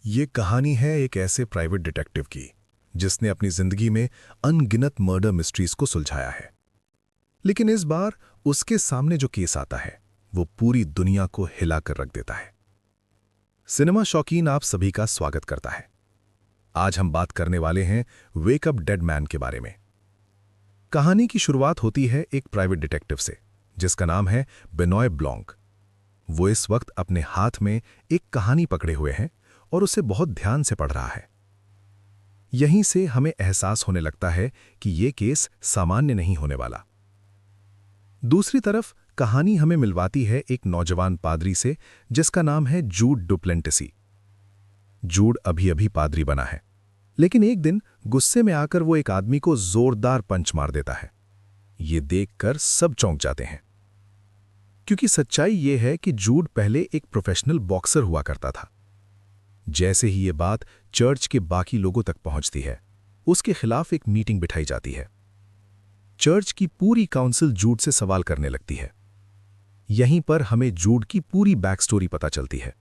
ये कहानी है एक ऐसे प्राइवेट डिटेक्टिव की जिसने अपनी जिंदगी में अनगिनत मर्डर मिस्ट्रीज को सुलझाया है। लेकिन इस बार उसके सामने जो केस आता है वो पूरी दुनिया को हिलाकर रख देता है। सिनेमा शौकीन आप सभी का स्वागत करता है। आज हम बात करने वाले हैं वेक अप डेड मैन के बारे में। कहानी की शुरुआत होती है एक प्राइवेट डिटेक्टिव से जिसका नाम है बेनॉय ब्लॉन्क। वो इस वक्त अपने हाथ में एक कहानी पकड़े हुए हैं और उसे बहुत ध्यान से पढ़ रहा है। यहीं से हमें एहसास होने लगता है कि यह केस सामान्य नहीं होने वाला। दूसरी तरफ कहानी हमें मिलवाती है एक नौजवान पादरी से जिसका नाम है जूड डुप्लेंटिसी। जूड अभी अभी पादरी बना है, लेकिन एक दिन गुस्से में आकर वो एक आदमी को जोरदार पंच मार देता है। ये देखकर सब चौंक जाते हैं, क्योंकि सच्चाई ये है कि जूड पहले एक प्रोफेशनल बॉक्सर हुआ करता था। जैसे ही ये बात चर्च के बाकी लोगों तक पहुंचती है, उसके खिलाफ एक मीटिंग बिठाई जाती है। चर्च की पूरी काउंसिल जूड से सवाल करने लगती है। यहीं पर हमें जूड की पूरी बैक स्टोरी पता चलती है।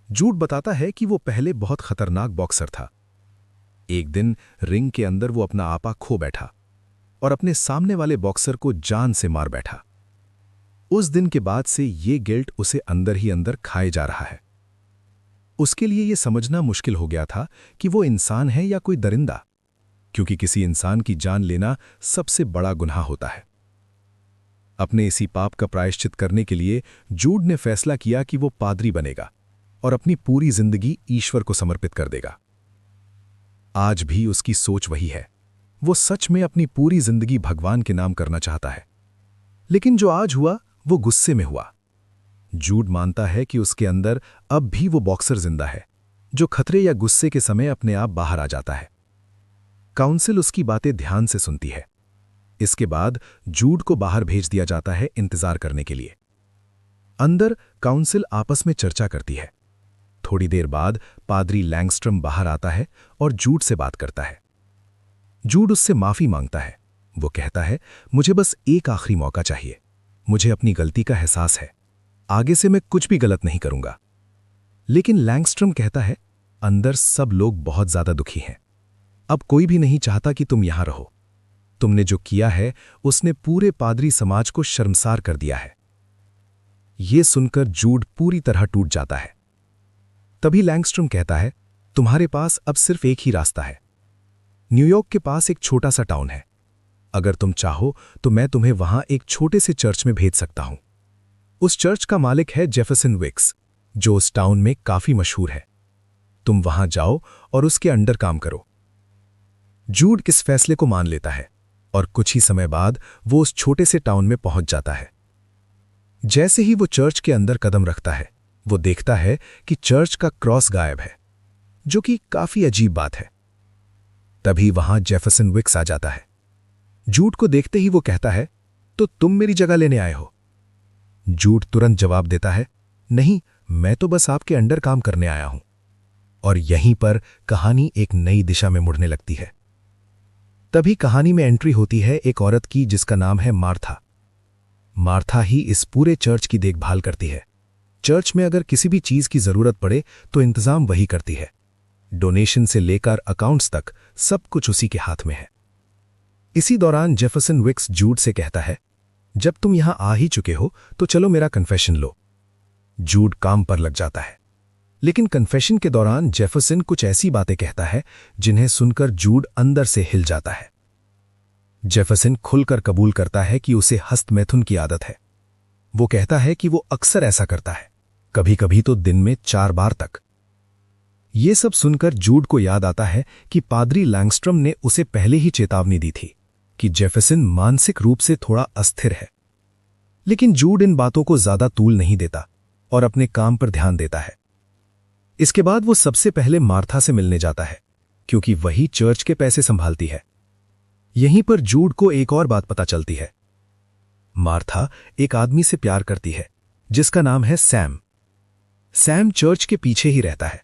जूड बताता है कि वो पहले बहुत खतरनाक बॉक्सर था। एक दिन रिंग के अंदर वो अपना आपा खो बैठा और अपने सामने वाले बॉक्सर को जान से मार बैठा। उस दिन के बाद से ये गिल्ट उसे अंदर ही अंदर खाए जा रहा है। उसके लिए यह समझना मुश्किल हो गया था कि वो इंसान है या कोई दरिंदा, क्योंकि किसी इंसान की जान लेना सबसे बड़ा गुनाह होता है। अपने इसी पाप का प्रायश्चित करने के लिए जूड ने फैसला किया कि वो पादरी बनेगा और अपनी पूरी जिंदगी ईश्वर को समर्पित कर देगा। आज भी उसकी सोच वही है। वो सच में अपनी पूरी जिंदगी भगवान के नाम करना चाहता है। लेकिन जो आज हुआ वो गुस्से में हुआ। जूड मानता है कि उसके अंदर अब भी वो बॉक्सर जिंदा है जो खतरे या गुस्से के समय अपने आप बाहर आ जाता है। काउंसिल उसकी बातें ध्यान से सुनती है। इसके बाद जूड को बाहर भेज दिया जाता है इंतजार करने के लिए। अंदर काउंसिल आपस में चर्चा करती है। थोड़ी देर बाद पादरी लैंगस्ट्रम बाहर आता है और जूड से बात करता है। जूड उससे माफी मांगता है। वो कहता है, मुझे बस एक आखिरी मौका चाहिए। मुझे अपनी गलती का एहसास है। आगे से मैं कुछ भी गलत नहीं करूंगा। लेकिन लैंगस्ट्रम कहता है, अंदर सब लोग बहुत ज्यादा दुखी हैं। अब कोई भी नहीं चाहता कि तुम यहां रहो। तुमने जो किया है उसने पूरे पादरी समाज को शर्मसार कर दिया है। यह सुनकर जूड पूरी तरह टूट जाता है। तभी लैंगस्ट्रम कहता है, तुम्हारे पास अब सिर्फ एक ही रास्ता है। न्यूयॉर्क के पास एक छोटा सा टाउन है। अगर तुम चाहो तो मैं तुम्हें वहां एक छोटे से चर्च में भेज सकता हूं। उस चर्च का मालिक है जेफरसन विक्स, जो उस टाउन में काफी मशहूर है। तुम वहां जाओ और उसके अंडर काम करो। जूड इस फैसले को मान लेता है और कुछ ही समय बाद वो उस छोटे से टाउन में पहुंच जाता है। जैसे ही वो चर्च के अंदर कदम रखता है, वो देखता है कि चर्च का क्रॉस गायब है, जो कि काफी अजीब बात है। तभी वहां जेफरसन विक्स आ जाता है। जूड को देखते ही वो कहता है, तो तुम मेरी जगह लेने आए हो? जूड तुरंत जवाब देता है, नहीं, मैं तो बस आपके अंडर काम करने आया हूं। और यहीं पर कहानी एक नई दिशा में मुड़ने लगती है। तभी कहानी में एंट्री होती है एक औरत की जिसका नाम है मार्था। मार्था ही इस पूरे चर्च की देखभाल करती है। चर्च में अगर किसी भी चीज की जरूरत पड़े तो इंतजाम वही करती है। डोनेशन से लेकर अकाउंट्स तक सब कुछ उसी के हाथ में है। इसी दौरान जेफरसन विक्स जूड से कहता है, जब तुम यहां आ ही चुके हो तो चलो मेरा कन्फेशन लो। जूड काम पर लग जाता है, लेकिन कन्फेशन के दौरान जेफरसन कुछ ऐसी बातें कहता है जिन्हें सुनकर जूड अंदर से हिल जाता है। जेफरसन खुलकर कबूल करता है कि उसे हस्तमैथुन की आदत है। वो कहता है कि वो अक्सर ऐसा करता है, कभी कभी तो दिन में 4 बार तक। ये सब सुनकर जूड को याद आता है कि पादरी लैंगस्ट्रम ने उसे पहले ही चेतावनी दी थी कि जेफरसन मानसिक रूप से थोड़ा अस्थिर है। लेकिन जूड इन बातों को ज्यादा तूल नहीं देता और अपने काम पर ध्यान देता है। इसके बाद वो सबसे पहले मार्था से मिलने जाता है, क्योंकि वही चर्च के पैसे संभालती है। यहीं पर जूड को एक और बात पता चलती है। मार्था एक आदमी से प्यार करती है जिसका नाम है सैम। सैम चर्च के पीछे ही रहता है।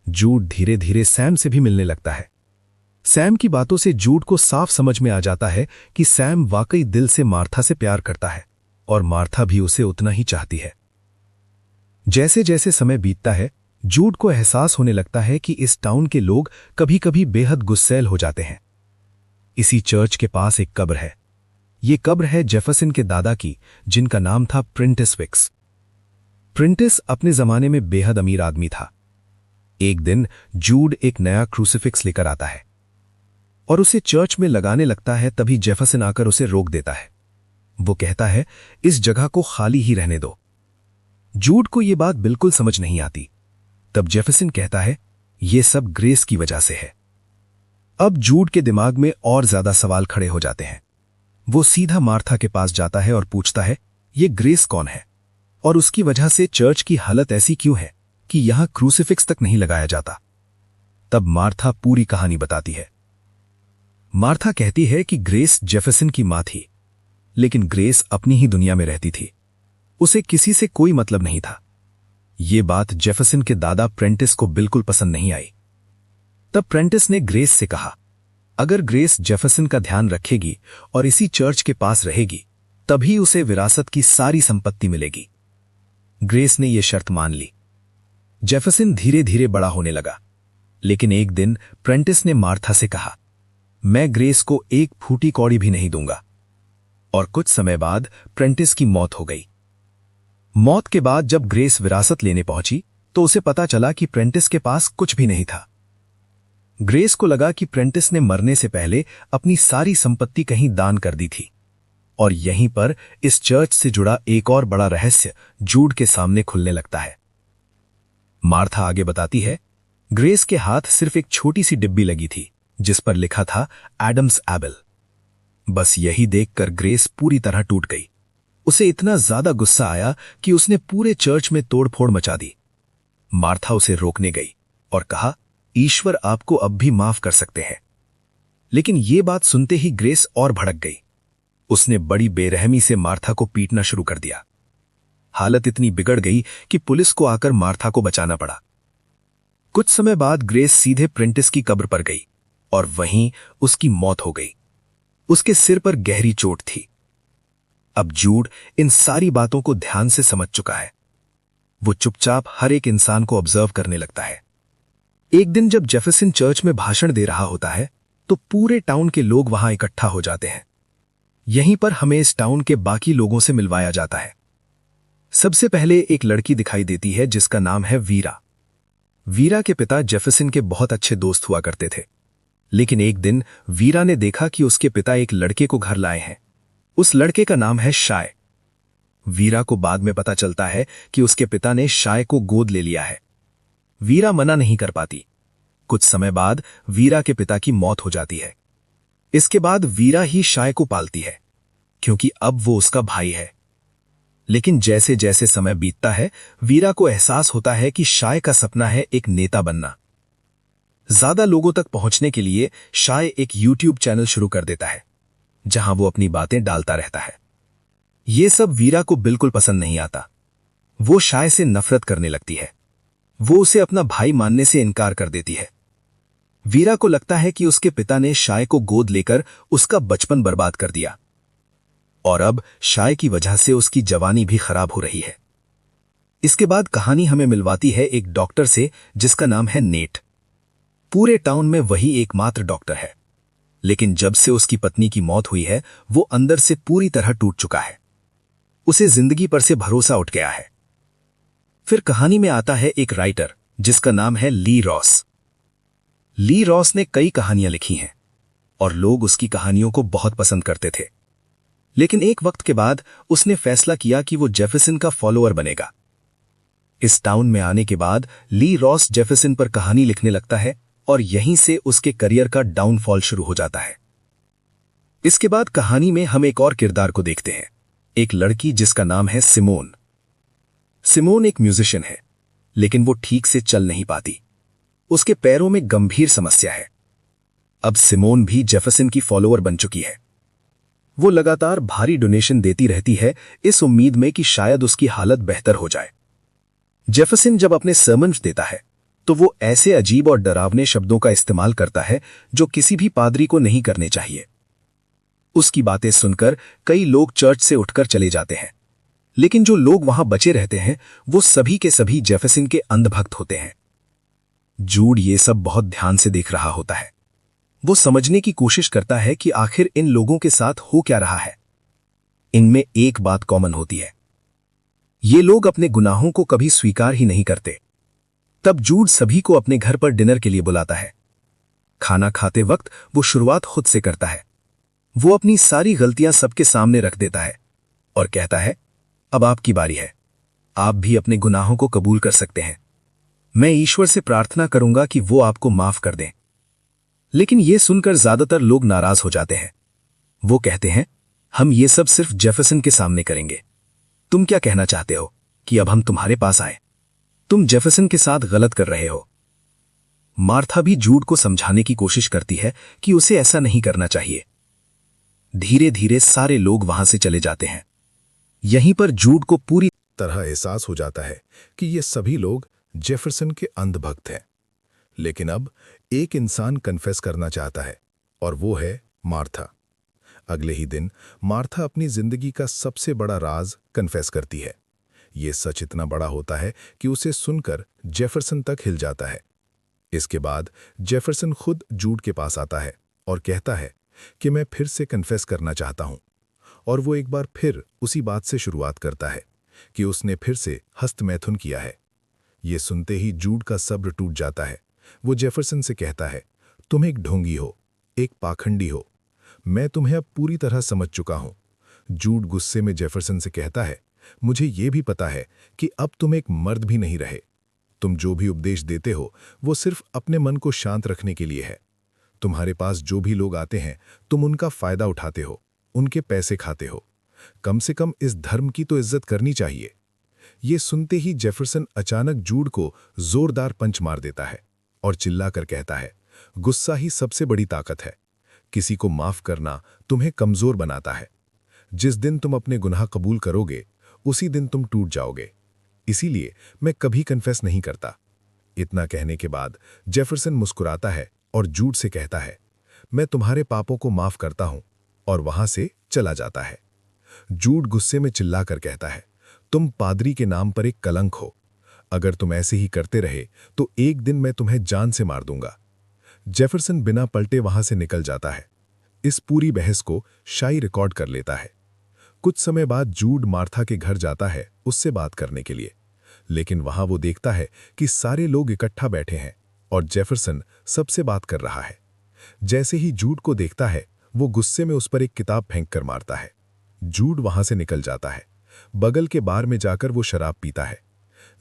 जूड धीरे धीरे सैम से भी मिलने लगता है। सैम की बातों से जूड को साफ समझ में आ जाता है कि सैम वाकई दिल से मार्था से प्यार करता है और मार्था भी उसे उतना ही चाहती है। जैसे जैसे समय बीतता है, जूड को एहसास होने लगता है कि इस टाउन के लोग कभी कभी बेहद गुस्सैल हो जाते हैं। इसी चर्च के पास एक कब्र है। ये कब्र है जेफरसन के दादा की, जिनका नाम था प्रिंटिस विक्स। प्रिंटिस अपने जमाने में बेहद अमीर आदमी था। एक दिन जूड एक नया क्रूसिफिक्स लेकर आता है और उसे चर्च में लगाने लगता है। तभी जेफरसन आकर उसे रोक देता है। वो कहता है, इस जगह को खाली ही रहने दो। जूड को यह बात बिल्कुल समझ नहीं आती। तब जेफरसन कहता है, यह सब ग्रेस की वजह से है। अब जूड के दिमाग में और ज्यादा सवाल खड़े हो जाते हैं। वो सीधा मार्था के पास जाता है और पूछता है, ये ग्रेस कौन है और उसकी वजह से चर्च की हालत ऐसी क्यों है कि यहां क्रूसिफिक्स तक नहीं लगाया जाता। तब मार्था पूरी कहानी बताती है। मार्था कहती है कि ग्रेस जेफरसन की मां थी, लेकिन ग्रेस अपनी ही दुनिया में रहती थी। उसे किसी से कोई मतलब नहीं था। ये बात जेफरसन के दादा प्रेंटिस को बिल्कुल पसंद नहीं आई। तब प्रेंटिस ने ग्रेस से कहा, अगर ग्रेस जेफरसन का ध्यान रखेगी और इसी चर्च के पास रहेगी, तभी उसे विरासत की सारी संपत्ति मिलेगी। ग्रेस ने यह शर्त मान ली। जेफरसन धीरे धीरे बड़ा होने लगा, लेकिन एक दिन प्रेंटिस ने मार्था से कहा, मैं ग्रेस को एक फूटी कौड़ी भी नहीं दूंगा। और कुछ समय बाद प्रेंटिस की मौत हो गई। मौत के बाद जब ग्रेस विरासत लेने पहुंची तो उसे पता चला कि प्रेंटिस के पास कुछ भी नहीं था। ग्रेस को लगा कि प्रेंटिस ने मरने से पहले अपनी सारी संपत्ति कहीं दान कर दी थी। और यहीं पर इस चर्च से जुड़ा एक और बड़ा रहस्य जूड के सामने खुलने लगता है। मार्था आगे बताती है, ग्रेस के हाथ सिर्फ एक छोटी सी डिब्बी लगी थी जिस पर लिखा था एडम्स एबल। बस यही देखकर ग्रेस पूरी तरह टूट गई। उसे इतना ज्यादा गुस्सा आया कि उसने पूरे चर्च में तोड़फोड़ मचा दी। मार्था उसे रोकने गई और कहा, ईश्वर आपको अब भी माफ कर सकते हैं। लेकिन यह बात सुनते ही ग्रेस और भड़क गई। उसने बड़ी बेरहमी से मार्था को पीटना शुरू कर दिया। हालत इतनी बिगड़ गई कि पुलिस को आकर मार्था को बचाना पड़ा। कुछ समय बाद ग्रेस सीधे प्रेंटिस की कब्र पर गई और वहीं उसकी मौत हो गई। उसके सिर पर गहरी चोट थी। अब जूड इन सारी बातों को ध्यान से समझ चुका है। वो चुपचाप हर एक इंसान को ऑब्जर्व करने लगता है। एक दिन जब जेफरसन चर्च में भाषण दे रहा होता है तो पूरे टाउन के लोग वहां इकट्ठा हो जाते हैं। यहीं पर हमें इस टाउन के बाकी लोगों से मिलवाया जाता है। सबसे पहले एक लड़की दिखाई देती है जिसका नाम है वीरा। वीरा के पिता जेफरसन के बहुत अच्छे दोस्त हुआ करते थे। लेकिन एक दिन वीरा ने देखा कि उसके पिता एक लड़के को घर लाए हैं। उस लड़के का नाम है शाय। वीरा को बाद में पता चलता है कि उसके पिता ने शाय को गोद ले लिया है। वीरा मना नहीं कर पाती। कुछ समय बाद वीरा के पिता की मौत हो जाती है। इसके बाद वीरा ही शाय को पालती है, क्योंकि अब वो उसका भाई है। लेकिन जैसे जैसे समय बीतता है, वीरा को एहसास होता है कि शाय का सपना है एक नेता बनना। ज्यादा लोगों तक पहुंचने के लिए शाय एक YouTube चैनल शुरू कर देता है, जहां वो अपनी बातें डालता रहता है। ये सब वीरा को बिल्कुल पसंद नहीं आता। वो शाय से नफरत करने लगती है। वो उसे अपना भाई मानने से इनकार कर देती है। वीरा को लगता है कि उसके पिता ने शाय को गोद लेकर उसका बचपन बर्बाद कर दिया और अब शाय की वजह से उसकी जवानी भी खराब हो रही है। इसके बाद कहानी हमें मिलवाती है एक डॉक्टर से जिसका नाम है नेट। पूरे टाउन में वही एकमात्र डॉक्टर है, लेकिन जब से उसकी पत्नी की मौत हुई है वो अंदर से पूरी तरह टूट चुका है। उसे जिंदगी पर से भरोसा उठ गया है। फिर कहानी में आता है एक राइटर जिसका नाम है ली रॉस। ली रॉस ने कई कहानियां लिखी हैं और लोग उसकी कहानियों को बहुत पसंद करते थे। लेकिन एक वक्त के बाद उसने फैसला किया कि वो जेफरसन का फॉलोअर बनेगा। इस टाउन में आने के बाद ली रॉस जेफरसन पर कहानी लिखने लगता है और यहीं से उसके करियर का डाउनफॉल शुरू हो जाता है। इसके बाद कहानी में हम एक और किरदार को देखते हैं, एक लड़की जिसका नाम है सिमोन। सिमोन एक म्यूजिशियन है, लेकिन वो ठीक से चल नहीं पाती। उसके पैरों में गंभीर समस्या है। अब सिमोन भी जेफरसन की फॉलोअर बन चुकी है। वो लगातार भारी डोनेशन देती रहती है, इस उम्मीद में कि शायद उसकी हालत बेहतर हो जाए। जेफरसन जब अपने सर्मन्स देता है तो वो ऐसे अजीब और डरावने शब्दों का इस्तेमाल करता है जो किसी भी पादरी को नहीं करने चाहिए। उसकी बातें सुनकर कई लोग चर्च से उठकर चले जाते हैं, लेकिन जो लोग वहां बचे रहते हैं वो सभी के सभी जेफरसन के अंधभक्त होते हैं। जूड ये सब बहुत ध्यान से देख रहा होता है। वो समझने की कोशिश करता है कि आखिर इन लोगों के साथ हो क्या रहा है। इनमें एक बात कॉमन होती है, ये लोग अपने गुनाहों को कभी स्वीकार ही नहीं करते। तब जूड सभी को अपने घर पर डिनर के लिए बुलाता है। खाना खाते वक्त वो शुरुआत खुद से करता है। वो अपनी सारी गलतियां सबके सामने रख देता है और कहता है, अब आपकी बारी है, आप भी अपने गुनाहों को कबूल कर सकते हैं। मैं ईश्वर से प्रार्थना करूंगा कि वो आपको माफ कर दें। लेकिन यह सुनकर ज्यादातर लोग नाराज हो जाते हैं। वो कहते हैं, हम ये सब सिर्फ जेफरसन के सामने करेंगे। तुम क्या कहना चाहते हो कि अब हम तुम्हारे पास आए? तुम जेफरसन के साथ गलत कर रहे हो। मार्था भी जूड को समझाने की कोशिश करती है कि उसे ऐसा नहीं करना चाहिए। धीरे धीरे सारे लोग वहां से चले जाते हैं। यहीं पर जूड को पूरी तरह एहसास हो जाता है कि ये सभी लोग जेफरसन के अंधभक्त हैं। लेकिन अब एक इंसान कन्फेस करना चाहता है और वो है मार्था। अगले ही दिन मार्था अपनी जिंदगी का सबसे बड़ा राज कन्फेस करती है। ये सच इतना बड़ा होता है कि उसे सुनकर जेफरसन तक हिल जाता है। इसके बाद जेफरसन खुद जूड के पास आता है और कहता है कि मैं फिर से कन्फेस करना चाहता हूं। और वो एक बार फिर उसी बात से शुरुआत करता है कि उसने फिर से हस्तमैथुन किया है। ये सुनते ही जूड का सब्र टूट जाता है। वो जेफरसन से कहता है, तुम एक ढोंगी हो, एक पाखंडी हो। मैं तुम्हें अब पूरी तरह समझ चुका हूं। जूड गुस्से में जेफरसन से कहता है, मुझे ये भी पता है कि अब तुम एक मर्द भी नहीं रहे। तुम जो भी उपदेश देते हो वो सिर्फ अपने मन को शांत रखने के लिए है। तुम्हारे पास जो भी लोग आते हैं तुम उनका फायदा उठाते हो, उनके पैसे खाते हो। कम से कम इस धर्म की तो इज्जत करनी चाहिए। ये सुनते ही जेफरसन अचानक जूड को जोरदार पंच मार देता है और चिल्लाकर कहता है, गुस्सा ही सबसे बड़ी ताकत है। किसी को माफ करना तुम्हें कमजोर बनाता है। जिस दिन तुम अपने गुनाह कबूल करोगे उसी दिन तुम टूट जाओगे। इसीलिए मैं कभी कन्फेस नहीं करता। इतना कहने के बाद जेफरसन मुस्कुराता है और जूड से कहता है, मैं तुम्हारे पापों को माफ करता हूं, और वहां से चला जाता है। जूड गुस्से में चिल्लाकर कहता है, तुम पादरी के नाम पर एक कलंक हो। अगर तुम ऐसे ही करते रहे तो एक दिन मैं तुम्हें जान से मार दूंगा। जेफरसन बिना पलटे वहां से निकल जाता है। इस पूरी बहस को शाई रिकॉर्ड कर लेता है। कुछ समय बाद जूड मार्था के घर जाता है उससे बात करने के लिए। लेकिन वहां वो देखता है कि सारे लोग इकट्ठा बैठे हैं और जेफरसन सबसे बात कर रहा है। जैसे ही जूड को देखता है वो गुस्से में उस पर एक किताब फेंक कर मारता है। जूड वहां से निकल जाता है। बगल के बार में जाकर वो शराब पीता है।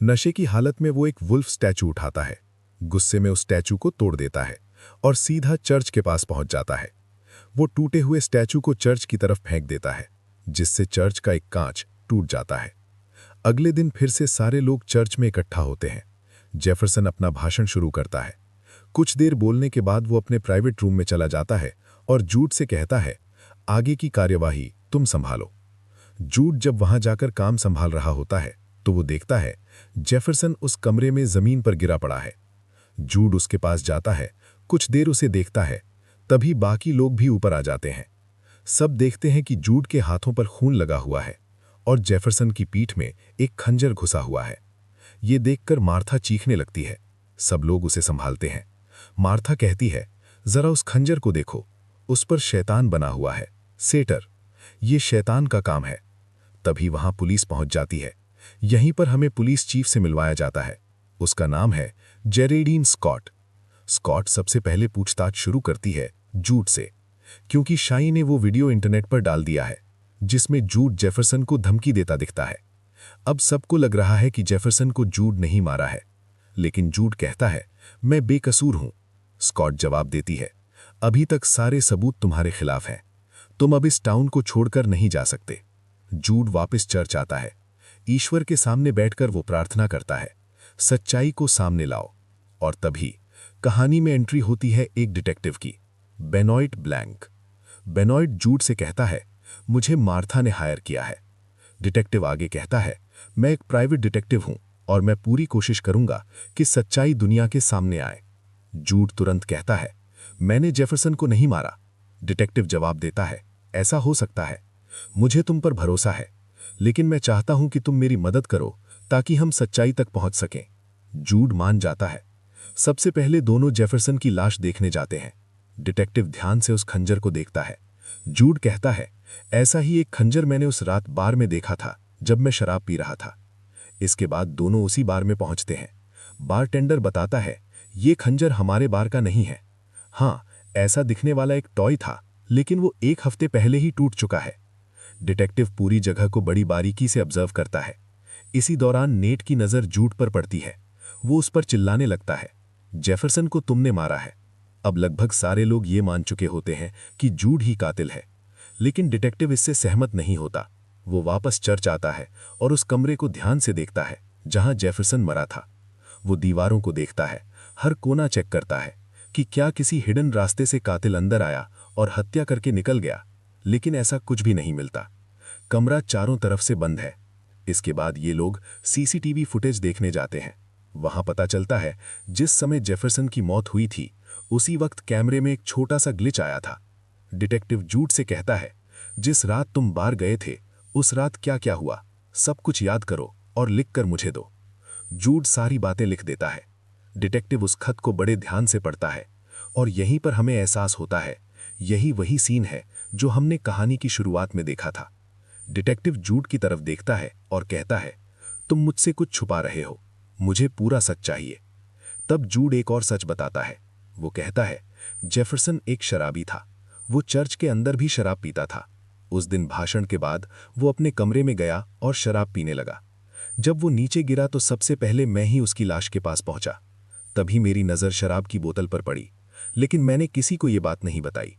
नशे की हालत में वो एक वुल्फ स्टैचू उठाता है, गुस्से में उस स्टैचू को तोड़ देता है और सीधा चर्च के पास पहुंच जाता है। वो टूटे हुए स्टैचू को चर्च की तरफ फेंक देता है, जिससे चर्च का एक कांच टूट जाता है। अगले दिन फिर से सारे लोग चर्च में इकट्ठा होते हैं। जेफरसन अपना भाषण शुरू करता है। कुछ देर बोलने के बाद वो अपने प्राइवेट रूम में चला जाता है और जूड से कहता है, आगे की कार्यवाही तुम संभालो। जूड जब वहां जाकर काम संभाल रहा होता है तो वो देखता है जेफरसन उस कमरे में जमीन पर गिरा पड़ा है। जूड उसके पास जाता है, कुछ देर उसे देखता है, तभी बाकी लोग भी ऊपर आ जाते हैं। सब देखते हैं कि जूड के हाथों पर खून लगा हुआ है और जेफरसन की पीठ में एक खंजर घुसा हुआ है। ये देखकर मार्था चीखने लगती है। सब लोग उसे संभालते हैं। मार्था कहती है, जरा उस खंजर को देखो, उस पर शैतान बना हुआ है, सेटर। ये शैतान का काम है। तभी वहां पुलिस पहुंच जाती है। यहीं पर हमें पुलिस चीफ से मिलवाया जाता है। उसका नाम है जेरेडीन स्कॉट। स्कॉट सबसे पहले पूछताछ शुरू करती है जूड से, क्योंकि शाई ने वो वीडियो इंटरनेट पर डाल दिया है जिसमें जूड जेफरसन को धमकी देता दिखता है। अब सबको लग रहा है कि जेफरसन को जूड नहीं मारा है, लेकिन जूड कहता है, मैं बेकसूर हूं। स्कॉट जवाब देती है, अभी तक सारे सबूत तुम्हारे खिलाफ हैं। तुम अब इस टाउन को छोड़कर नहीं जा सकते। जूड वापस चर्च आता है। ईश्वर के सामने बैठकर वो प्रार्थना करता है, सच्चाई को सामने लाओ। और तभी कहानी में एंट्री होती है एक डिटेक्टिव की, बेनॉइट ब्लैंक। बेनॉइट जूड से कहता है, मुझे मार्था ने हायर किया है। डिटेक्टिव आगे कहता है, मैं एक प्राइवेट डिटेक्टिव हूं और मैं पूरी कोशिश करूंगा कि सच्चाई दुनिया के सामने आए। जूड तुरंत कहता है, मैंने जेफरसन को नहीं मारा। डिटेक्टिव जवाब देता है, ऐसा हो सकता है, मुझे तुम पर भरोसा है। लेकिन मैं चाहता हूं कि तुम मेरी मदद करो ताकि हम सच्चाई तक पहुंच सकें। जूड मान जाता है। सबसे पहले दोनों जेफरसन की लाश देखने जाते हैं। डिटेक्टिव ध्यान से उस खंजर को देखता है। जूड कहता है, ऐसा ही एक खंजर मैंने उस रात बार में देखा था जब मैं शराब पी रहा था। इसके बाद दोनों उसी बार में पहुंचते हैं। बारटेंडर बताता है, ये खंजर हमारे बार का नहीं है। हाँ, ऐसा दिखने वाला एक टॉय था, लेकिन वो 1 हफ्ते पहले ही टूट चुका है। डिटेक्टिव पूरी जगह को बड़ी बारीकी से ऑब्जर्व करता है। इसी दौरान नेट की नजर जूड पर पड़ती है। वो उस पर चिल्लाने लगता है, जेफरसन को तुमने मारा है। अब लगभग सारे लोग ये मान चुके होते हैं कि जूड ही कातिल है, लेकिन डिटेक्टिव इससे सहमत नहीं होता। वो वापस चर्च आता है और उस कमरे को ध्यान से देखता है जहां जेफरसन मरा था। वो दीवारों को देखता है, हर कोना चेक करता है कि क्या किसी हिडन रास्ते से कातिल अंदर आया और हत्या करके निकल गया, लेकिन ऐसा कुछ भी नहीं मिलता। कमरा चारों तरफ से बंद है। इसके बाद ये लोग सीसीटीवी फुटेज देखने जाते हैं। वहां पता चलता है जिस समय जेफरसन की मौत हुई थी उसी वक्त कैमरे में एक छोटा सा ग्लिच आया था। डिटेक्टिव जूड से कहता है, जिस रात तुम बाहर गए थे उस रात क्या क्या हुआ, सब कुछ याद करो और लिख कर मुझे दो। जूड सारी बातें लिख देता है। डिटेक्टिव उस खत को बड़े ध्यान से पढ़ता है और यहीं पर हमें एहसास होता है, यही वही सीन है जो हमने कहानी की शुरुआत में देखा था। डिटेक्टिव जूड की तरफ देखता है और कहता है, तुम मुझसे कुछ छुपा रहे हो, मुझे पूरा सच चाहिए। तब जूड एक और सच बताता है। वो कहता है, जेफरसन एक शराबी था। वो चर्च के अंदर भी शराब पीता था। उस दिन भाषण के बाद वो अपने कमरे में गया और शराब पीने लगा। जब वो नीचे गिरा तो सबसे पहले मैं ही उसकी लाश के पास पहुंचा। तभी मेरी नज़र शराब की बोतल पर पड़ी, लेकिन मैंने किसी को ये बात नहीं बताई।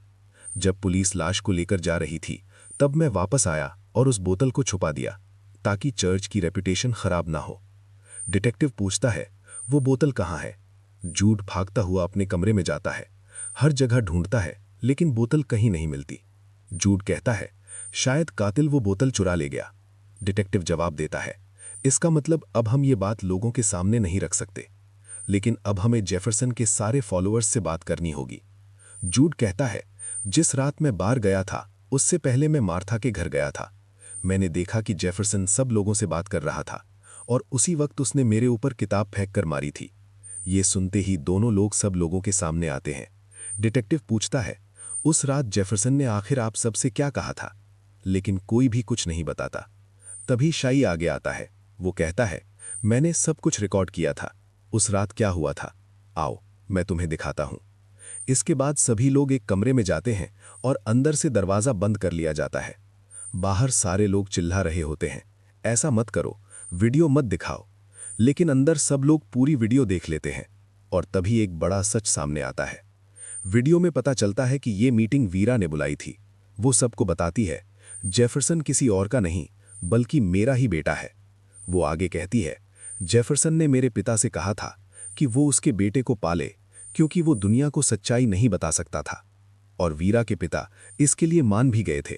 जब पुलिस लाश को लेकर जा रही थी तब मैं वापस आया और उस बोतल को छुपा दिया ताकि चर्च की रेपुटेशन खराब ना हो। डिटेक्टिव पूछता है, वो बोतल कहाँ है? जूड भागता हुआ अपने कमरे में जाता है। हर जगह ढूंढता है, लेकिन बोतल कहीं नहीं मिलती। जूड कहता है, शायद कातिल वो बोतल चुरा ले गया। डिटेक्टिव जवाब देता है, इसका मतलब अब हम ये बात लोगों के सामने नहीं रख सकते, लेकिन अब हमें जेफरसन के सारे फॉलोअर्स से बात करनी होगी। जूड कहता है, जिस रात मैं बाहर गया था उससे पहले मैं मार्था के घर गया था। मैंने देखा कि जेफरसन सब लोगों से बात कर रहा था और उसी वक्त उसने मेरे ऊपर किताब फेंक कर मारी थी। ये सुनते ही दोनों लोग सब लोगों के सामने आते हैं। डिटेक्टिव पूछता है, उस रात जेफरसन ने आखिर आप सबसे क्या कहा था? लेकिन कोई भी कुछ नहीं बताता। तभी शाई आगे आता है। वो कहता है, मैंने सब कुछ रिकॉर्ड किया था। उस रात क्या हुआ था, आओ मैं तुम्हें दिखाता हूं। इसके बाद सभी लोग एक कमरे में जाते हैं और अंदर से दरवाजा बंद कर लिया जाता है। बाहर सारे लोग चिल्ला रहे होते हैं, ऐसा मत करो, वीडियो मत दिखाओ। लेकिन अंदर सब लोग पूरी वीडियो देख लेते हैं और तभी एक बड़ा सच सामने आता है। वीडियो में पता चलता है कि ये मीटिंग वीरा ने बुलाई थी। वो सबको बताती है, जेफरसन किसी और का नहीं बल्कि मेरा ही बेटा है। वो आगे कहती है, जेफरसन ने मेरे पिता से कहा था कि वो उसके बेटे को पाले क्योंकि वो दुनिया को सच्चाई नहीं बता सकता था, और वीरा के पिता इसके लिए मान भी गए थे।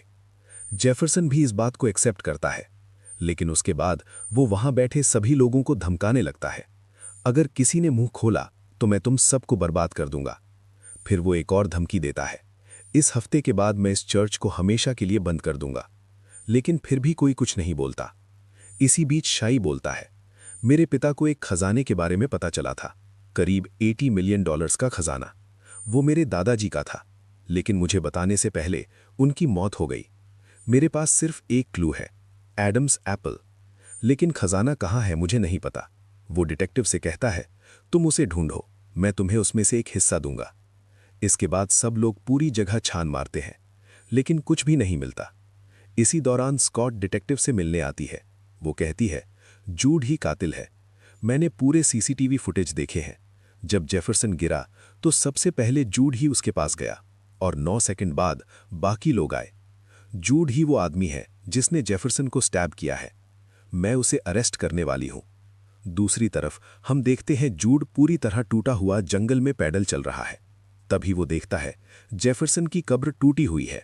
जेफरसन भी इस बात को एक्सेप्ट करता है, लेकिन उसके बाद वो वहां बैठे सभी लोगों को धमकाने लगता है, अगर किसी ने मुंह खोला तो मैं तुम सबको बर्बाद कर दूंगा। फिर वो एक और धमकी देता है, इस हफ्ते के बाद मैं इस चर्च को हमेशा के लिए बंद कर दूंगा। लेकिन फिर भी कोई कुछ नहीं बोलता। इसी बीच शाई बोलता है, मेरे पिता को एक खजाने के बारे में पता चला था, करीब $80 मिलियन का खजाना। वो मेरे दादाजी का था, लेकिन मुझे बताने से पहले उनकी मौत हो गई। मेरे पास सिर्फ एक क्लू है, एडम्स एप्पल। लेकिन खजाना कहाँ है मुझे नहीं पता। वो डिटेक्टिव से कहता है, तुम उसे ढूंढो, मैं तुम्हें उसमें से एक हिस्सा दूंगा। इसके बाद सब लोग पूरी जगह छान मारते हैं, लेकिन कुछ भी नहीं मिलता। इसी दौरान स्कॉट डिटेक्टिव से मिलने आती है। वो कहती है, जूड ही कातिल है। मैंने पूरे सीसीटीवी फुटेज देखे हैं। जब जेफरसन गिरा तो सबसे पहले जूड ही उसके पास गया और 9 सेकंड बाद बाकी लोग आए। जूड ही वो आदमी है जिसने जेफरसन को स्टैब किया है। मैं उसे अरेस्ट करने वाली हूं। दूसरी तरफ हम देखते हैं जूड पूरी तरह टूटा हुआ जंगल में पैदल चल रहा है। तभी वो देखता है जेफरसन की कब्र टूटी हुई है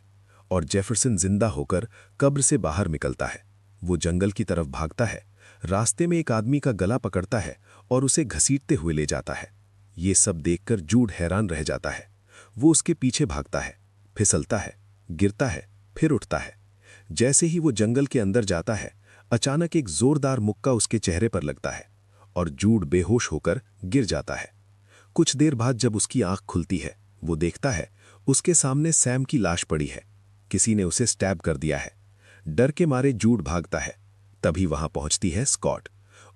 और जेफरसन जिंदा होकर कब्र से बाहर निकलता है। वो जंगल की तरफ भागता है। रास्ते में एक आदमी का गला पकड़ता है और उसे घसीटते हुए ले जाता है। ये सब देखकर जूड हैरान रह जाता है। वो उसके पीछे भागता है, फिसलता है, गिरता है, फिर उठता है। जैसे ही वो जंगल के अंदर जाता है, अचानक एक जोरदार मुक्का उसके चेहरे पर लगता है और जूड बेहोश होकर गिर जाता है। कुछ देर बाद जब उसकी आंख खुलती है, वो देखता है उसके सामने सैम की लाश पड़ी है। किसी ने उसे स्टैब कर दिया है। डर के मारे जूड भागता है। तभी वहां पहुंचती है स्कॉट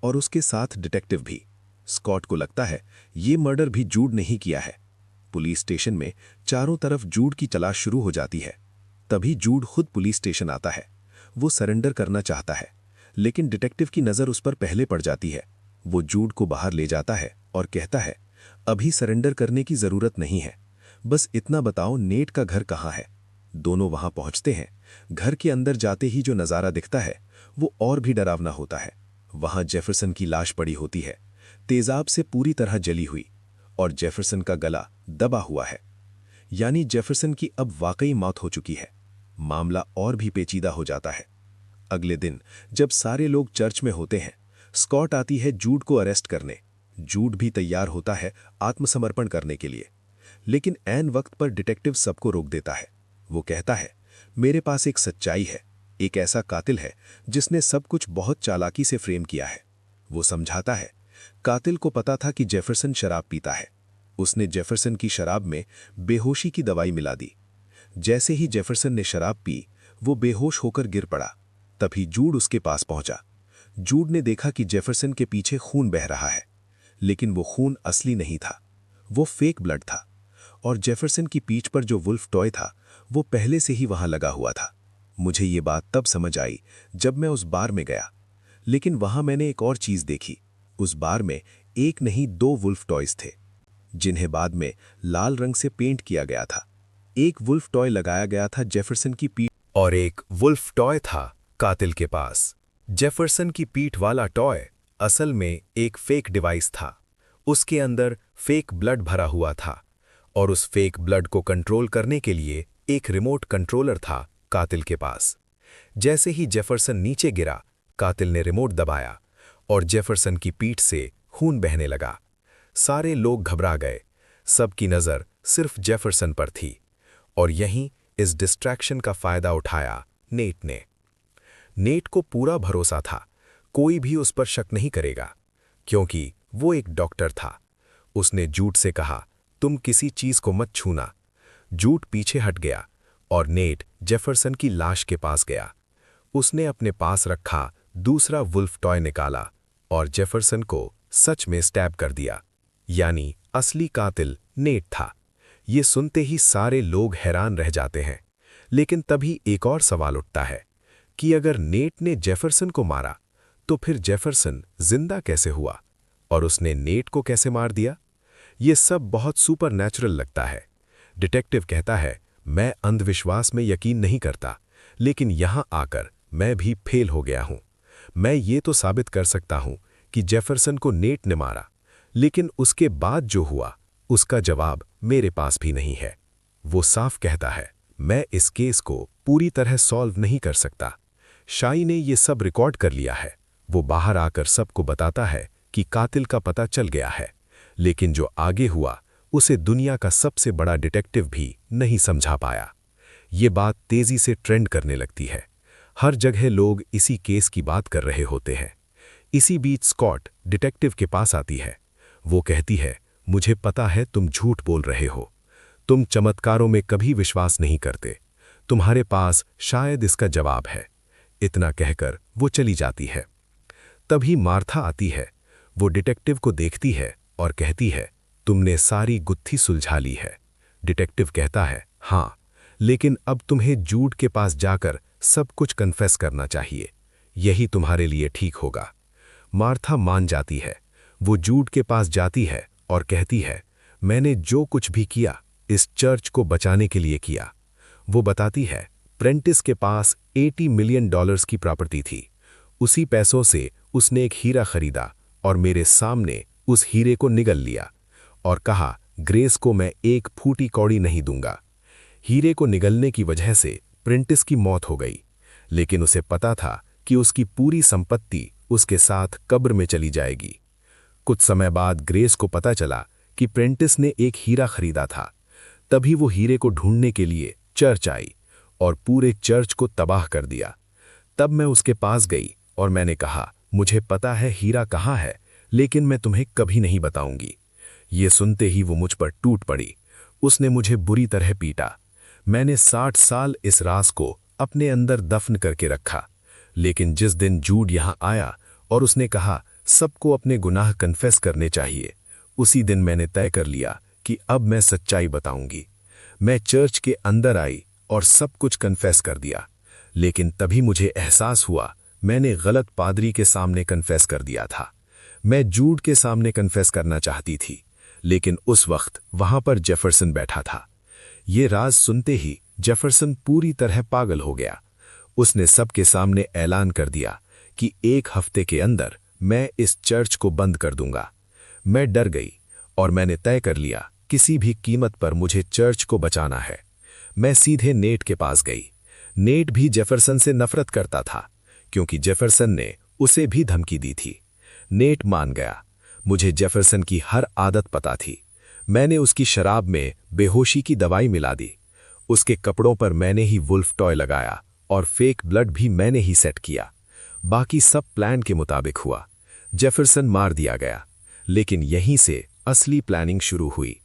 और उसके साथ डिटेक्टिव भी। स्कॉट को लगता है ये मर्डर भी जूड ने ही किया है। पुलिस स्टेशन में चारों तरफ जूड की तलाश शुरू हो जाती है। तभी जूड खुद पुलिस स्टेशन आता है। वो सरेंडर करना चाहता है, लेकिन डिटेक्टिव की नज़र उस पर पहले पड़ जाती है। वो जूड को बाहर ले जाता है और कहता है, अभी सरेंडर करने की ज़रूरत नहीं है, बस इतना बताओ नेट का घर कहाँ है। दोनों वहां पहुंचते हैं। घर के अंदर जाते ही जो नज़ारा दिखता है वो और भी डरावना होता है। वहां जेफरसन की लाश पड़ी होती है, तेजाब से पूरी तरह जली हुई, और जेफरसन का गला दबा हुआ है। यानी जेफरसन की अब वाकई मौत हो चुकी है। मामला और भी पेचीदा हो जाता है। अगले दिन जब सारे लोग चर्च में होते हैं, स्कॉट आती है जूड को अरेस्ट करने। जूड भी तैयार होता है आत्मसमर्पण करने के लिए, लेकिन ऐन वक्त पर डिटेक्टिव सबको रोक देता है। वो कहता है, मेरे पास एक सच्चाई है, एक ऐसा कातिल है जिसने सब कुछ बहुत चालाकी से फ्रेम किया है। वो समझाता है, कातिल को पता था कि जेफरसन शराब पीता है। उसने जेफरसन की शराब में बेहोशी की दवाई मिला दी। जैसे ही जेफरसन ने शराब पी, वो बेहोश होकर गिर पड़ा। तभी जूड उसके पास पहुंचा। जूड ने देखा कि जेफरसन के पीछे खून बह रहा है, लेकिन वो खून असली नहीं था, वो फेक ब्लड था। और जेफरसन की पीठ पर जो वुल्फ टॉय था वो पहले से ही वहां लगा हुआ था। मुझे ये बात तब समझ आई जब मैं उस बार में गया, लेकिन वहां मैंने एक और चीज देखी। उस बार में एक नहीं 2 वुल्फ टॉयज थे, जिन्हें बाद में लाल रंग से पेंट किया गया था। एक वुल्फ टॉय लगाया गया था जेफरसन की पीठ और एक वुल्फ टॉय था कातिल के पास। जेफरसन की पीठ वाला टॉय असल में एक फेक डिवाइस था। उसके अंदर फेक ब्लड भरा हुआ था, और उस फेक ब्लड को कंट्रोल करने के लिए एक रिमोट कंट्रोलर था कातिल के पास। जैसे ही जेफरसन नीचे गिरा, कातिल ने रिमोट दबाया और जेफरसन की पीठ से खून बहने लगा। सारे लोग घबरा गए। सबकी नज़र सिर्फ जेफरसन पर थी, और यहीं इस डिस्ट्रैक्शन का फायदा उठाया नेट ने। नेट को पूरा भरोसा था कोई भी उस पर शक नहीं करेगा, क्योंकि वो एक डॉक्टर था। उसने जूड से कहा, तुम किसी चीज को मत छूना। जूड पीछे हट गया और नेट जेफरसन की लाश के पास गया। उसने अपने पास रखा दूसरा वुल्फ टॉय निकाला और जेफरसन को सच में स्टैब कर दिया। यानी असली कातिल नेट था। ये सुनते ही सारे लोग हैरान रह जाते हैं। लेकिन तभी एक और सवाल उठता है कि अगर नेट ने जेफरसन को मारा, तो फिर जेफरसन जिंदा कैसे हुआ और उसने नेट को कैसे मार दिया? ये सब बहुत सुपरनैचुरल लगता है। डिटेक्टिव कहता है, मैं अंधविश्वास में यकीन नहीं करता, लेकिन यहां आकर मैं भी फेल हो गया हूं। मैं ये तो साबित कर सकता हूं कि जेफरसन को नेट ने मारा, लेकिन उसके बाद जो हुआ उसका जवाब मेरे पास भी नहीं है। वो साफ कहता है, मैं इस केस को पूरी तरह सॉल्व नहीं कर सकता। शाई ने ये सब रिकॉर्ड कर लिया है। वो बाहर आकर सबको बताता है कि कातिल का पता चल गया है, लेकिन जो आगे हुआ उसे दुनिया का सबसे बड़ा डिटेक्टिव भी नहीं समझा पाया। ये बात तेजी से ट्रेंड करने लगती है। हर जगह लोग इसी केस की बात कर रहे होते हैं। इसी बीच स्कॉट डिटेक्टिव के पास आती है। वो कहती है, मुझे पता है तुम झूठ बोल रहे हो। तुम चमत्कारों में कभी विश्वास नहीं करते। तुम्हारे पास शायद इसका जवाब है। इतना कहकर वो चली जाती है। तभी मार्था आती है। वो डिटेक्टिव को देखती है और कहती है, तुमने सारी गुत्थी सुलझा ली है। डिटेक्टिव कहता है, हाँ, लेकिन अब तुम्हें जूड के पास जाकर सब कुछ कन्फेस करना चाहिए। यही तुम्हारे लिए ठीक होगा। मार्था मान जाती है। वो जूड के पास जाती है और कहती है, मैंने जो कुछ भी किया इस चर्च को बचाने के लिए किया। वो बताती है, प्रेंटिस के पास $80 मिलियन की प्रॉपर्टी थी। उसी पैसों से उसने एक हीरा खरीदा और मेरे सामने उस हीरे को निगल लिया और कहा, ग्रेस को मैं एक फूटी कौड़ी नहीं दूंगा। हीरे को निगलने की वजह से प्रेंटिस की मौत हो गई, लेकिन उसे पता था कि उसकी पूरी संपत्ति उसके साथ कब्र में चली जाएगी। कुछ समय बाद ग्रेस को पता चला कि प्रेंटिस ने एक हीरा खरीदा था। तभी वो हीरे को ढूंढने के लिए चर्च आई और पूरे चर्च को तबाह कर दिया। तब मैं उसके पास गई और मैंने कहा, मुझे पता है हीरा कहाँ है, लेकिन मैं तुम्हें कभी नहीं बताऊंगी। ये सुनते ही वो मुझ पर टूट पड़ी। उसने मुझे बुरी तरह पीटा। मैंने 60 साल इस राज को अपने अंदर दफन करके रखा, लेकिन जिस दिन जूड यहां आया और उसने कहा सबको अपने गुनाह कन्फेस करने चाहिए, उसी दिन मैंने तय कर लिया कि अब मैं सच्चाई बताऊंगी। मैं चर्च के अंदर आई और सब कुछ कन्फेस कर दिया, लेकिन तभी मुझे एहसास हुआ मैंने गलत पादरी के सामने कन्फेस कर दिया था। मैं जूड के सामने कन्फेस करना चाहती थी, लेकिन उस वक्त वहां पर जेफरसन बैठा था। ये राज सुनते ही जेफरसन पूरी तरह पागल हो गया। उसने सबके सामने ऐलान कर दिया कि 1 हफ्ते के अंदर मैं इस चर्च को बंद कर दूंगा। मैं डर गई और मैंने तय कर लिया किसी भी कीमत पर मुझे चर्च को बचाना है। मैं सीधे नेट के पास गई। नेट भी जेफरसन से नफरत करता था, क्योंकि जेफरसन ने उसे भी धमकी दी थी। नेट मान गया। मुझे जेफरसन की हर आदत पता थी। मैंने उसकी शराब में बेहोशी की दवाई मिला दी। उसके कपड़ों पर मैंने ही वुल्फ टॉय लगाया और फेक ब्लड भी मैंने ही सेट किया। बाकी सब प्लान के मुताबिक हुआ। जेफरसन मार दिया गया, लेकिन यहीं से असली प्लानिंग शुरू हुई।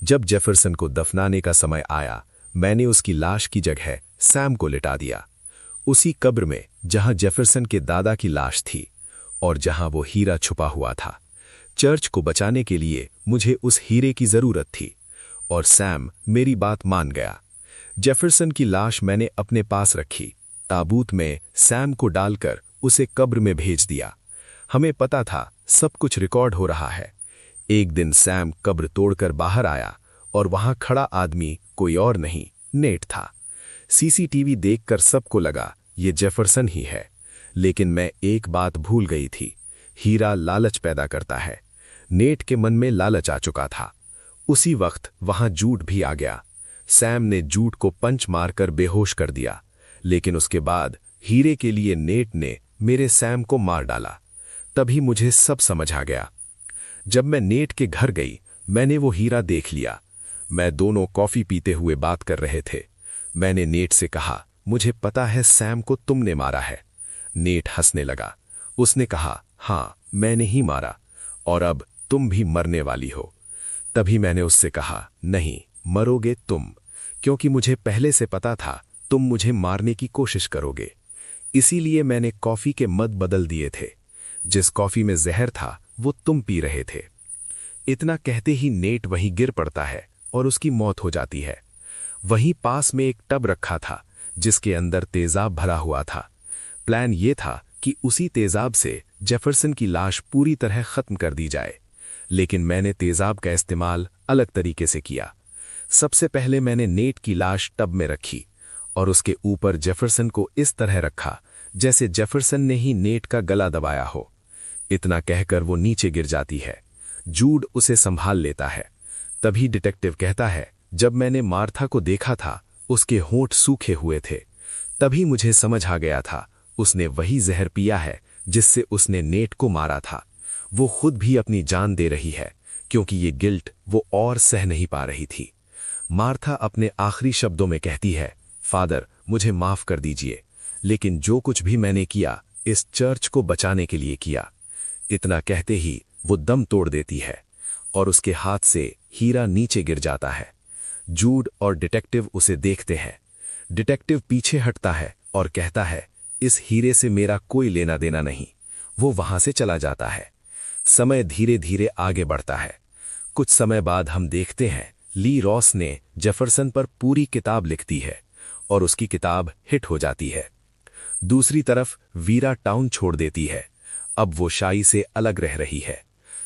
जब जेफरसन को दफनाने का समय आया, मैंने उसकी लाश की जगह सैम को लिटा दिया, उसी कब्र में जहां जेफरसन के दादा की लाश थी और जहां वो हीरा छुपा हुआ था। चर्च को बचाने के लिए मुझे उस हीरे की जरूरत थी और सैम मेरी बात मान गया। जेफरसन की लाश मैंने अपने पास रखी। ताबूत में सैम को डालकर उसे कब्र में भेज दिया। हमें पता था सब कुछ रिकॉर्ड हो रहा है। एक दिन सैम कब्र तोड़कर बाहर आया और वहां खड़ा आदमी कोई और नहीं, नेट था। सीसीटीवी देखकर सबको लगा ये जेफरसन ही है, लेकिन मैं एक बात भूल गई थी। हीरा लालच पैदा करता है। नेट के मन में लालच आ चुका था। उसी वक्त वहां जूड भी आ गया। सैम ने जूड को पंच मारकर बेहोश कर दिया, लेकिन उसके बाद हीरे के लिए नेट ने मेरे सैम को मार डाला। तभी मुझे सब समझ आ गया। जब मैं नेट के घर गई, मैंने वो हीरा देख लिया। मैं दोनों कॉफी पीते हुए बात कर रहे थे। मैंने नेट से कहा, मुझे पता है सैम को तुमने मारा है। नेट हंसने लगा। उसने कहा, हाँ, मैंने ही मारा और अब तुम भी मरने वाली हो। तभी मैंने उससे कहा, नहीं, मरोगे तुम, क्योंकि मुझे पहले से पता था तुम मुझे मारने की कोशिश करोगे। इसीलिए मैंने कॉफी के मद बदल दिए थे। जिस कॉफी में जहर था वो तुम पी रहे थे। इतना कहते ही नेट वहीं गिर पड़ता है और उसकी मौत हो जाती है। वहीं पास में एक टब रखा था जिसके अंदर तेजाब भरा हुआ था। प्लान ये था कि उसी तेजाब से जेफरसन की लाश पूरी तरह खत्म कर दी जाए, लेकिन मैंने तेजाब का इस्तेमाल अलग तरीके से किया। सबसे पहले मैंने नेट की लाश टब में रखी और उसके ऊपर जेफरसन को इस तरह रखा जैसे जेफरसन ने ही नेट का गला दबाया हो। इतना कहकर वो नीचे गिर जाती है। जूड उसे संभाल लेता है। तभी डिटेक्टिव कहता है, जब मैंने मार्था को देखा था उसके होंठ सूखे हुए थे। तभी मुझे समझ आ गया था उसने वही जहर पिया है जिससे उसने नेट को मारा था। वो खुद भी अपनी जान दे रही है, क्योंकि ये गिल्ट वो और सह नहीं पा रही थी। मार्था अपने आखिरी शब्दों में कहती है, फादर, मुझे माफ कर दीजिए, लेकिन जो कुछ भी मैंने किया इस चर्च को बचाने के लिए किया। इतना कहते ही वो दम तोड़ देती है और उसके हाथ से हीरा नीचे गिर जाता है। जूड और डिटेक्टिव उसे देखते हैं। डिटेक्टिव पीछे हटता है और कहता है, इस हीरे से मेरा कोई लेना देना नहीं। वो वहां से चला जाता है। समय धीरे धीरे आगे बढ़ता है। कुछ समय बाद हम देखते हैं ली रॉस ने जेफरसन पर पूरी किताब लिखती है और उसकी किताब हिट हो जाती है। दूसरी तरफ वीरा टाउन छोड़ देती है। अब वो शाई से अलग रह रही है।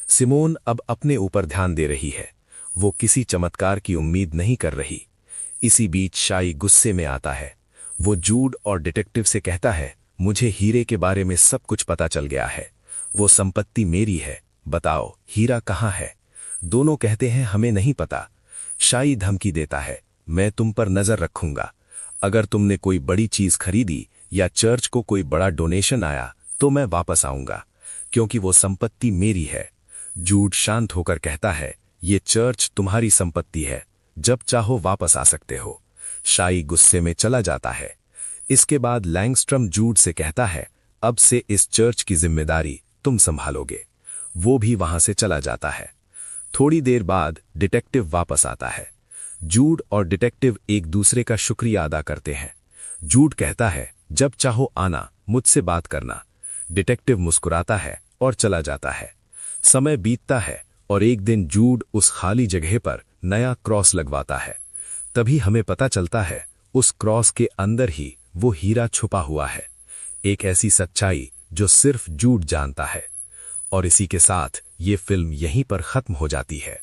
सिमोन अब अपने ऊपर ध्यान दे रही है। वो किसी चमत्कार की उम्मीद नहीं कर रही। इसी बीच शाई गुस्से में आता है। वो जूड और डिटेक्टिव से कहता है, मुझे हीरे के बारे में सब कुछ पता चल गया है। वो संपत्ति मेरी है। बताओ हीरा कहाँ है? दोनों कहते हैं, हमें नहीं पता। शाई धमकी देता है, मैं तुम पर नजर रखूंगा। अगर तुमने कोई बड़ी चीज खरीदी या चर्च को कोई बड़ा डोनेशन आया तो मैं वापस आऊंगा, क्योंकि वो संपत्ति मेरी है। जूड शांत होकर कहता है, ये चर्च तुम्हारी संपत्ति है, जब चाहो वापस आ सकते हो। शाई गुस्से में चला जाता है। इसके बाद लैंगस्ट्रम जूड से कहता है, अब से इस चर्च की जिम्मेदारी तुम संभालोगे। वो भी वहां से चला जाता है। थोड़ी देर बाद डिटेक्टिव वापस आता है। जूड और डिटेक्टिव एक दूसरे का शुक्रिया अदा करते हैं। जूड कहता है, जब चाहो आना, मुझसे बात करना। डिटेक्टिव मुस्कुराता है और चला जाता है। समय बीतता है और एक दिन जूड उस खाली जगह पर नया क्रॉस लगवाता है। तभी हमें पता चलता है उस क्रॉस के अंदर ही वो हीरा छुपा हुआ है। एक ऐसी सच्चाई जो सिर्फ जूड जानता है। और इसी के साथ ये फिल्म यहीं पर खत्म हो जाती है।